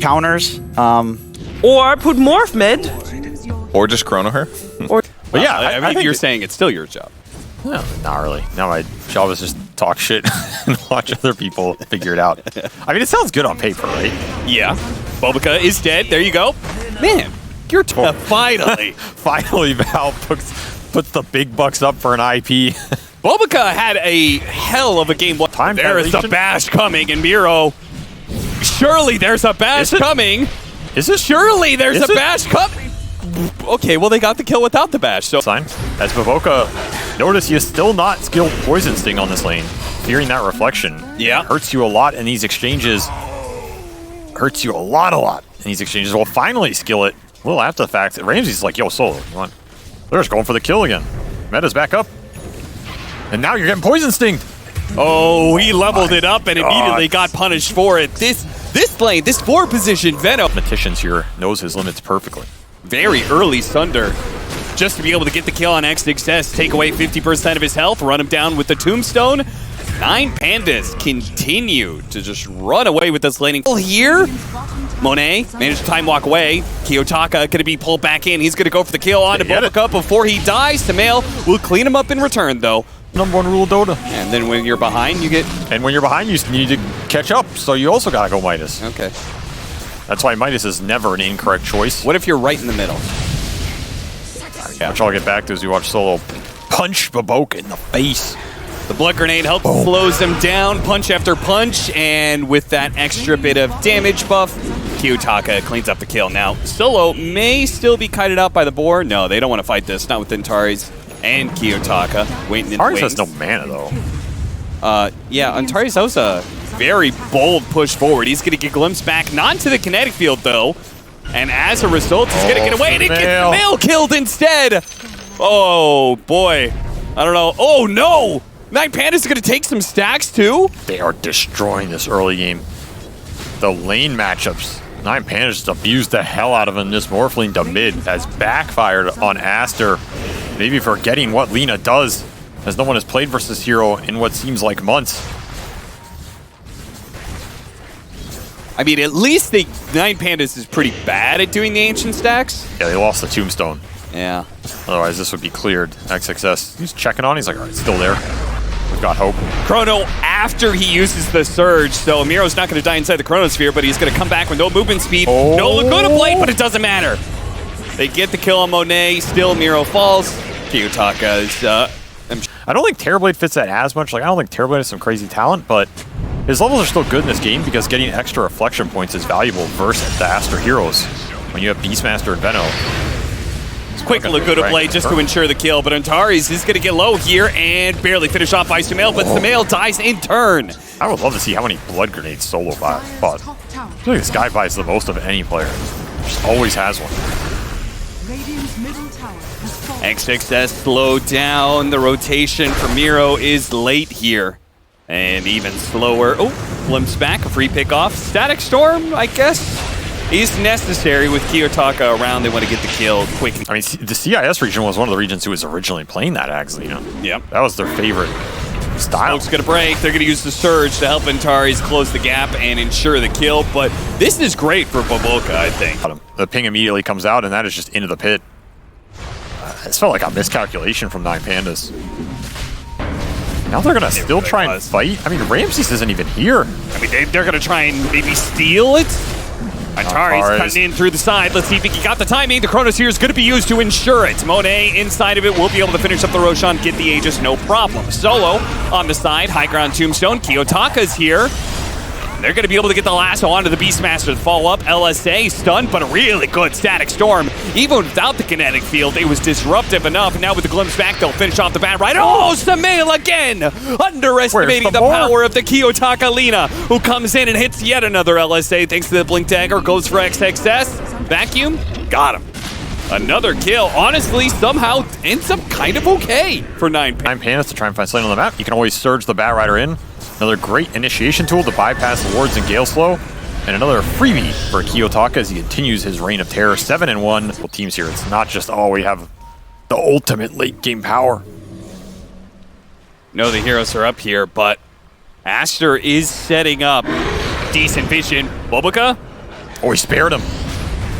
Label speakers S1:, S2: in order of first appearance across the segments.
S1: counters.
S2: Or put Morph mid.
S3: Or just chrono her.
S4: But yeah,
S5: I mean, you're saying it's still your job.
S4: No, not really. No, my job is just talk shit and watch other people figure it out. I mean, it sounds good on paper, right?
S5: Yeah. Bulbica is dead. There you go. Man, you're finally.
S4: Finally, Val puts the big bucks up for an IP.
S5: Bulbica had a hell of a game. There is the bash coming, and Miro. Surely there's a bash coming.
S4: Is it?
S5: Surely there's a bash coming. Okay, well, they got the kill without the bash. So
S4: Sign. As Vivoka, notice you're still not skilled Poison Sting on this lane. Fearing that reflection.
S5: Yeah.
S4: Hurts you a lot in these exchanges. Hurts you a lot in these exchanges. Well, finally skill it. A little after the fact. Ramsey's like, yo, solo, come on. They're just going for the kill again. Meta's back up. And now you're getting Poison Sting.
S5: oh, he leveled it up and immediately got punished for it. This lane, this 4 position Venom.
S4: Mathematicians here knows his limits perfectly.
S5: Very early Sunder. Just to be able to get the kill on X6S, take away 50% of his health, run him down with the Tombstone. 9Pandas continue to just run away with this laning. Here, Monet managed to time walk away. Kiyotaka going to be pulled back in. He's going to go for the kill on to Bulbica before he dies. Samael will clean him up in return, though.
S4: #1 rule of Dota.
S5: And then when you're behind, you get...
S4: And when you're behind, you need to catch up, so you also gotta go Midas.
S5: Okay.
S4: That's why Midas is never an incorrect choice.
S5: What if you're right in the middle?
S4: Yeah. Which I'll get back to as we watch Solo punch Babok in the face.
S5: The blood grenade helps slows them down, punch after punch, and with that extra bit of damage buff, Kiyotaka cleans up the kill. Now, Solo may still be kited out by the boar. No, they don't want to fight this, not with Antares and Kiyotaka. Waiting in
S4: Antares
S5: wings.
S4: has no mana, though.
S5: Yeah, Antares, that was a very bold push forward. He's going to get glimpsed back, not to the kinetic field, though. And as a result, he's going to get away, and he gets Samael killed instead. Oh, boy. I don't know. Oh, no! 9Pandas is going to take some stacks, too?
S4: They are destroying this early game. The lane matchups. 9Pandas just abused the hell out of him. This Morphling to mid has backfired on Aster. Maybe forgetting what Lina does, as no one has played versus Hero in what seems like months.
S5: I mean, at least 9Pandas is pretty bad at doing the ancient stacks.
S4: Yeah, they lost the Tombstone.
S5: Yeah.
S4: Otherwise, this would be cleared. XXS, he's checking on. He's like, all right, still there. We've got hope.
S5: Chrono after he uses the Surge, so Miro's not going to die inside the Chronosphere, but he's going to come back with no movement speed. No Laguna Blade, but it doesn't matter. They get the kill on Monet. Still, Miro falls. Kiyotaka is...
S4: I don't think Terrorblade fits that as much. Like, I don't think Terrorblade has some crazy talent, but his levels are still good in this game because getting extra reflection points is valuable versus the Aster heroes when you have Beastmaster and Veno.
S5: Quick Laguna Blade just to ensure the kill, but Antares is going to get low here and barely finish off by Samael, but Samael dies in turn.
S4: I would love to see how many blood grenades Solo buys. I feel like this guy buys the most of any player. Just always has one.
S5: X6S slowed down. The rotation for Miro is late here. And even slower. Oh, glimpse back, a free pick off. Static Storm, I guess, is necessary with Kiyotaka around. They want to get the kill quickly.
S4: I mean, the CIS region was one of the regions who was originally playing that Axlina.
S5: Yep.
S4: That was their favorite style.
S5: Smoke's going to break. They're going to use the Surge to help Antares close the gap and ensure the kill. But this is great for Bulbica, I think.
S4: The ping immediately comes out, and that is just into the pit. This felt like a miscalculation from 9Pandas. Now they're going to still try and fight? I mean, Ramses isn't even here.
S5: I mean, they're going to try and maybe steal it. Antares cutting in through the side. Let's see if he got the timing. The Chronosphere is going to be used to ensure it. Monet inside of it will be able to finish up the Roshan, get the Aegis, no problem. Solo on the side, high ground Tombstone. Kiyotaka's here. They're going to be able to get the lasso onto the Beastmaster to follow up. LSA stunned, but a really good Static Storm. Even without the kinetic field, it was disruptive enough. And now with the glimpse back, they'll finish off the bat right. Oh, Samael again! Underestimating the power of the Kiyotaka Lina, who comes in and hits yet another LSA thanks to the Blink Dagger. Goes for XXS. Vacuum, got him. Another kill. Honestly, somehow ends up kind of okay for
S4: 9Pandas to try and find something on the map. You can always surge the Bat Rider in. Another great initiation tool to bypass the wards and Gale Slow. And another freebie for Kiyotaka as he continues his reign of terror. 7-1. Well, teams here, it's not just, oh, we have the ultimate late game power.
S5: No, the heroes are up here, but Aster is setting up decent vision. Bulbica
S4: Oh, he spared him.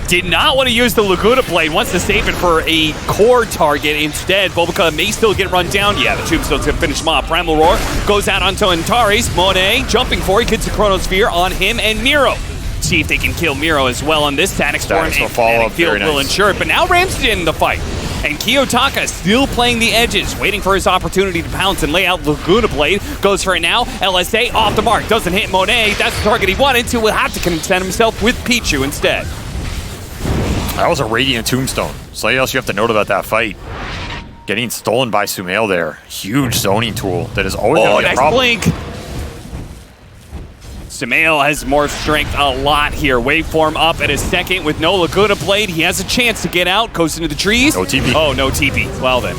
S5: Did not want to use the Laguna Blade, wants to save it for a core target instead. Bobica may still get run down. Yeah, the Tombstone's going to finish him off. Primal Roar goes out onto Antares. Monet jumping for it, gets the Chronosphere on him and Miro. See if they can kill Miro as well on this Static Storm.
S4: Static follow-up,
S5: Field will ensure it, but now Ramsey in the fight. And Kiyotaka still playing the edges, waiting for his opportunity to pounce and lay out Laguna Blade. Goes for it now. LSA off the mark. Doesn't hit Monet. That's the target he wanted, so he'll have to contend himself with Pichu instead.
S4: That was a Radiant Tombstone. Something else you have to note about that fight. Getting stolen by Sumail there. Huge zoning tool that is always going to be a problem.
S5: Blink. Sumail has more strength a lot here. Waveform up at his second with no Laguna Blade. He has a chance to get out. Goes into the trees.
S4: No TP.
S5: Oh, no TP. Well then,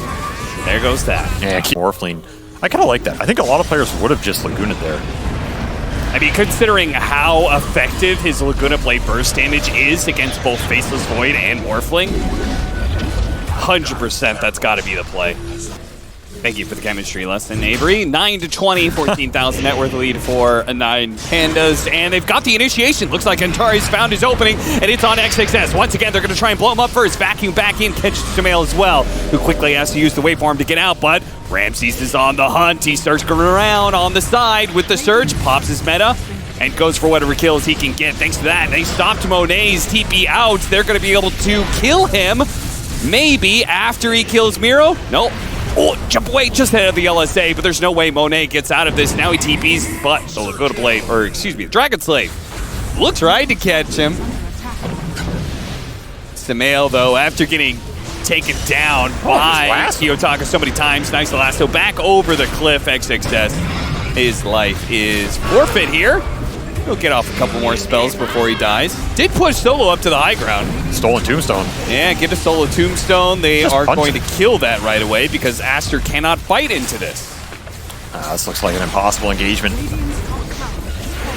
S5: there goes that.
S4: Yeah, Morphling. I kind of like that. I think a lot of players would have just Laguna'd there.
S5: I mean, considering how effective his Laguna Blade burst damage is against both Faceless Void and Morphling, 100% that's got to be the play. Thank you for the chemistry lesson, Avery. 9-20, 14,000 net worth lead for 9Pandas, and they've got the initiation. Looks like Antares found his opening, and it's on XXS. Once again, they're going to try and blow him up first. Vacuum back in, catches Sumail as well, who quickly has to use the waveform to get out, but Ramses is on the hunt. He starts going around on the side with the surge, pops his meta, and goes for whatever kills he can get. Thanks to that, they stopped Monet's TP out. They're going to be able to kill him, maybe after he kills Miro. Nope. Oh, jump away just ahead of the LSA, but there's no way Monet gets out of this. Now he TPs, but the Laguna Blade, or excuse me, the Dragon Slave looks right to catch him. Sumail, though, after getting taken down by Kiyotaka so many times, nice lasso back over the cliff. XXS, his life is forfeit here. He'll get off a couple more spells before he dies. Did push Solo up to the high ground.
S4: Stolen Tombstone.
S5: Yeah, get a Solo Tombstone. They are going to kill that right away because Aster cannot fight into this.
S4: This looks like an impossible engagement.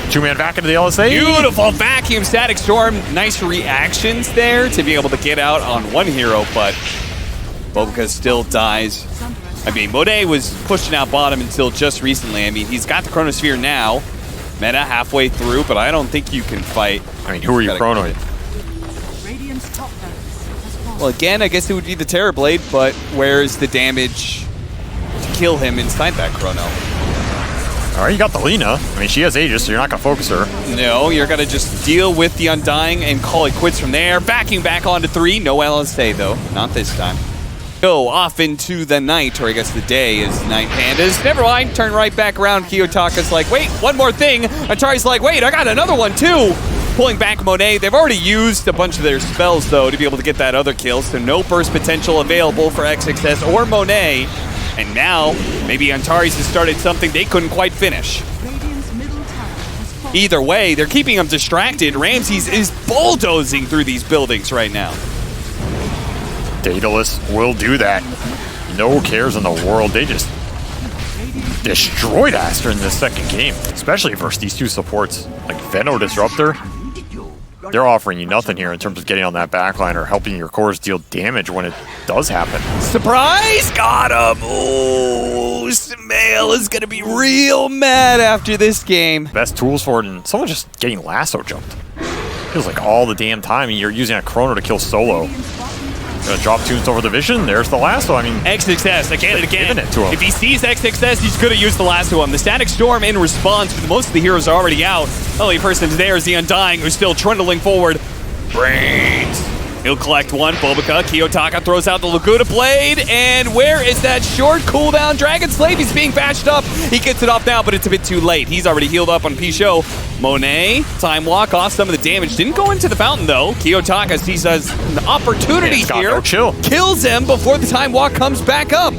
S4: Two-man back into the LSA.
S5: Beautiful vacuum Static Storm. Nice reactions there to be able to get out on one hero, but Bobica still dies. I mean, Monet was pushing out bottom until just recently. I mean, he's got the Chronosphere now. Meta halfway through, but I don't think you can fight.
S4: I mean, who are you chronoing?
S5: Well, again, I guess it would be the Terrorblade, but where's the damage to kill him inside that chrono?
S4: All right, you got the Lina. I mean, she has Aegis, so you're not going to focus her.
S5: No, you're going to just deal with the Undying and call it quits from there. Backing back onto 3. No LSA, though. Not this time. Go off into the night, or I guess the day, is 9Pandas. Never mind, turn right back around. Kiyotaka's like, wait, one more thing. Atari's like, wait, I got another one too. Pulling back Monet. They've already used a bunch of their spells, though, to be able to get that other kill, so no burst potential available for XXS or Monet. And now, maybe Antares has started something they couldn't quite finish. Either way, they're keeping him distracted. Ramses is bulldozing through these buildings right now.
S4: Daedalus will do that. No cares in the world. They just destroyed Aster in this second game, especially versus these two supports. Like Veno Disruptor, they're offering you nothing here in terms of getting on that backline or helping your cores deal damage when it does happen.
S5: Surprise! Got him! Oh, Sumail is going to be real mad after this game.
S4: Best tools for it, and someone just getting lasso jumped. Feels like all the damn time, and you're using a chrono to kill Solo. Gonna drop tunes over the vision. There's the lasso. I mean,
S5: XXS again and again.
S4: It to him.
S5: If he sees XXS, he's gonna use the lasso on him. The Static Storm in response, but most of the heroes are already out. The only person there is the Undying, who's still trundling forward. Brains. He'll collect one. Bobica. Kiyotaka throws out the Laguna Blade. And where is that short cooldown Dragon Slave? He's being bashed up. He gets it off now, but it's a bit too late. He's already healed up on Pichot. Monet, time walk off some of the damage. Didn't go into the fountain, though. Kiyotaka sees an opportunity here.
S4: No chill.
S5: Kills him before the time walk comes back up.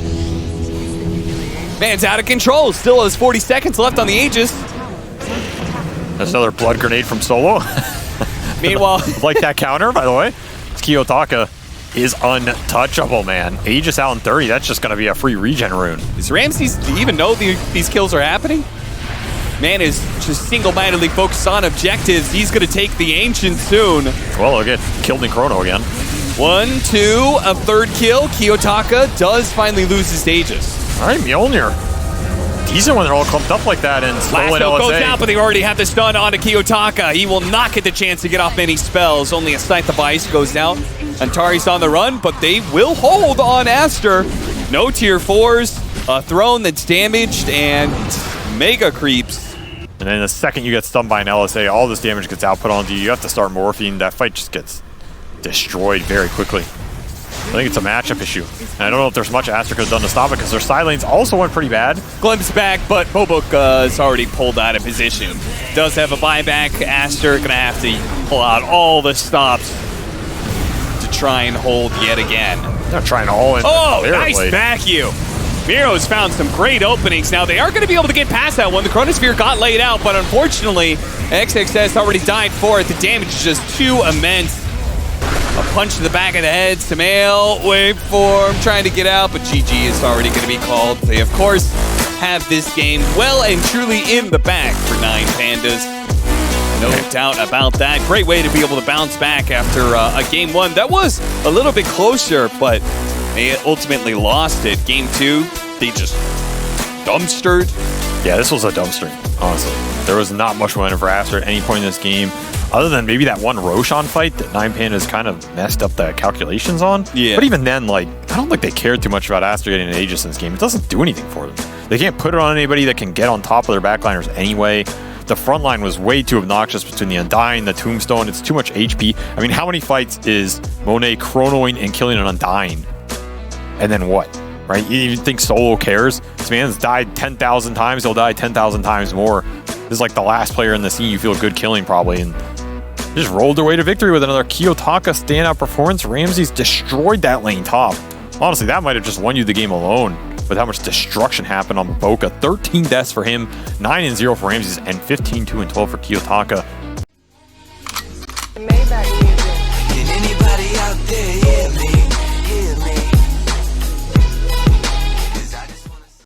S5: Man's out of control. Still has 40 seconds left on the Aegis.
S4: That's another blood grenade from Solo.
S5: Meanwhile,
S4: like that counter, by the way. Kiyotaka is untouchable, man. Aegis out in 30, that's just going to be a free regen rune.
S5: Does Ramses even know these kills are happening? Man is just single-mindedly focused on objectives. He's going to take the Ancient soon.
S4: Well, he'll get killed in Chrono again.
S5: 1, 2, a third kill. Kiyotaka does finally lose his Aegis.
S4: All right, Mjolnir. decent when they're all clumped up like that, and stolen
S5: Lasso goes
S4: LSA.
S5: out, but they already have the stun onto Kiyotaka. He will not get the chance to get off many spells. Only a Scythe of Ice goes out. Antari's on the run, but they will hold on Aster. No tier 4s, a throne that's damaged, and mega creeps.
S4: And then the second you get stunned by an LSA, all this damage gets output onto you. You have to start morphine. That fight just gets destroyed very quickly. I think it's a matchup issue. And I don't know if there's much Aster could have done to stop it, because their side lanes also went pretty bad.
S5: Glimpse back, but Bobuk is already pulled out of position. Does have a buyback. Aster gonna have to pull out all the stops to try and hold yet again.
S4: They're trying to all in.
S5: Oh, nice vacuum. Miro's found some great openings. Now, they are going to be able to get past that one. The Chronosphere got laid out, but unfortunately, XXS already died for it. The damage is just too immense. A punch to the back of the head. Samael, waveform, trying to get out, but GG is already going to be called. They, of course, have this game well and truly in the bag for 9Pandas. No doubt about that. Great way to be able to bounce back after a game 1 that was a little bit closer, but they ultimately lost it. Game 2, they just dumpstered.
S4: Yeah, this was a dumpster, honestly. There was not much momentum for Aster at any point in this game, other than maybe that one Roshan fight that 9Pandas kind of messed up the calculations on.
S5: Yeah.
S4: But even then, like, I don't think they cared too much about Aster getting an Aegis in this game. It doesn't do anything for them. They can't put it on anybody that can get on top of their backliners anyway. The front line was way too obnoxious between the Undying, the Tombstone. It's too much HP. I mean, how many fights is Monet chronoing and killing an Undying? And then what? Right? You think Solo cares? This man's died 10,000 times. He'll die 10,000 times more. This is like the last player in the scene you feel good killing, probably. And just rolled their way to victory with another Kiyotaka standout performance. Ramsey's destroyed that lane top. Honestly, that might have just won you the game alone with how much destruction happened on Boca. 13 deaths for him, 9-0 for Ramses, and 15-2-12 for Kiyotaka.
S1: Maybach